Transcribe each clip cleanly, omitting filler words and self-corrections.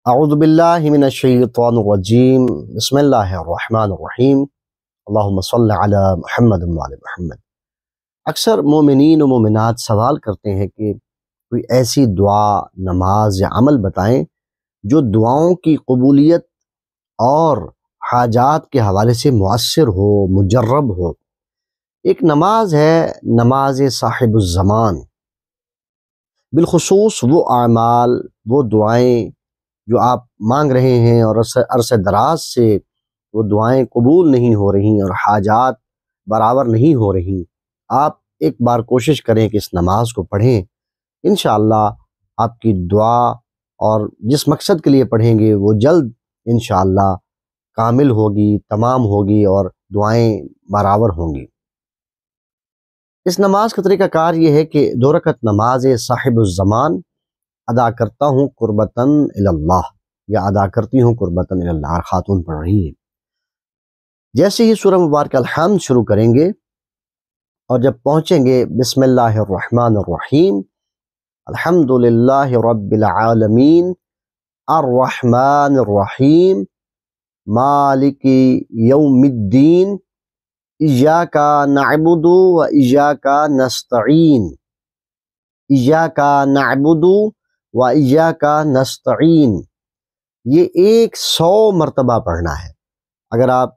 اعوذ باللہ من الشیطان الرجیم بسم اللہ الرحمن الرحیم اللہم صل علی محمد وعلی محمد۔ اکثر مومنین و مومنات سوال کرتے ہیں کہ کوئی ایسی دعا، نماز یا عمل بتائیں جو دعاؤں کی قبولیت اور حاجات کے حوالے سے مؤثر ہو، مجرب ہو۔ ایک نماز ہے نماز صاحب الزمان، بالخصوص وہ اعمال، وہ دعائیں جو آپ مانگ رہے ہیں اور عرصہ دراز سے وہ دعائیں قبول نہیں ہو رہی اور حاجات برابر نہیں ہو رہی۔ آپ ایک بار کوشش کریں کہ اس نماز کو پڑھیں، انشاءاللہ آپ کی دعا اور جس مقصد کے لیے پڑھیں گے وہ جلد انشاءاللہ کامل ہوگی، تمام ہوگی اور دعائیں برابر ہوں گی۔ اس نماز کا طریقہ کار یہ ہے کہ 2 رکعت نماز صاحب الزمان ادا کرتا ہوں قربتاً اللہ، یا ادا کرتی ہوں قربتاً اللہ، خاتون پڑھ رہی ہے۔ جیسے ہی سورہ مبارکہ الحمد شروع کریں گے اور جب پہنچیں گے بسم اللہ الرحمن الرحیم، الحمدللہ رب العالمین الرحمن الرحیم مالک یوم الدین ایاک نعبد و ایاک نستعین، ایاک نعبد و ایاک نستعین، یہ 100 مرتبہ پڑھنا ہے۔ اگر آپ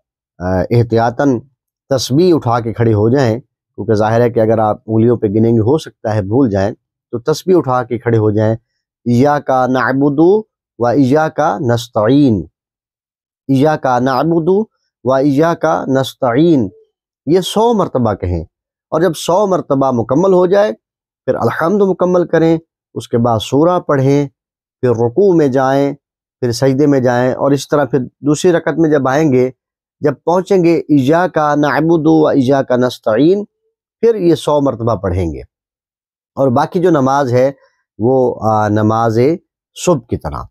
احتیاطاً تسبیح اٹھا کے کھڑے ہو جائیں، کیونکہ ظاہر ہے کہ اگر آپ انگلیوں پہ گنیں گے ہو سکتا ہے بھول جائیں، تو تسبیح اٹھا کے کھڑے ہو جائیں، ایاک نعبد و ایاک نستعین، ایاک نعبد و ایاک نستعین، یہ 100 مرتبہ کہیں، اور جب 100 مرتبہ مکمل ہو جائے پھر الحمد مکمل کریں، اس کے بعد سورہ پڑھیں، پھر رکوع میں جائیں، پھر سجدے میں جائیں، اور اس طرح پھر دوسری رکعت میں جب آئیں گے، جب پہنچیں گے ایاک نعبد و ایاک نستعین، پھر یہ 100 مرتبہ پڑھیں گے۔ اور باقی جو نماز ہے وہ نماز صبح کی طرح،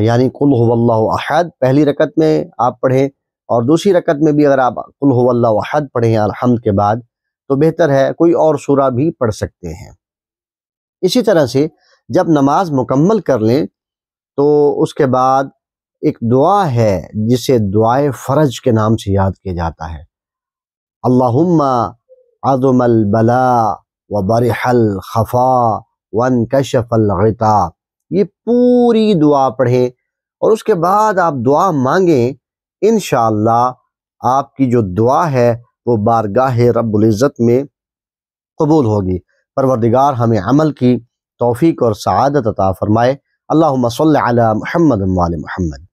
یعنی قل هو اللہ احد پہلی رکعت میں آپ پڑھیں، اور دوسری رکعت میں بھی اگر آپ قل هو اللہ احد پڑھیں الحمد کے بعد تو بہتر ہے، کوئی اور سورہ بھی پڑھ سکتے ہیں۔ اسی طرح سے جب نماز مکمل کر لیں تو اس کے بعد ایک دعا ہے جسے دعائے فرج کے نام سے یاد کیا جاتا ہے، اللہم عظم البلاء وبرح الخفاء وانکشف الغطاء، یہ پوری دعا پڑھیں اور اس کے بعد آپ دعا مانگیں، انشاءاللہ آپ کی جو دعا ہے وہ بارگاہ رب العزت میں قبول ہوگی۔ پروردگار ہمیں عمل کی توفیق اور سعادت عطا فرمائے۔ اللہم صل علی محمد وعلی محمد۔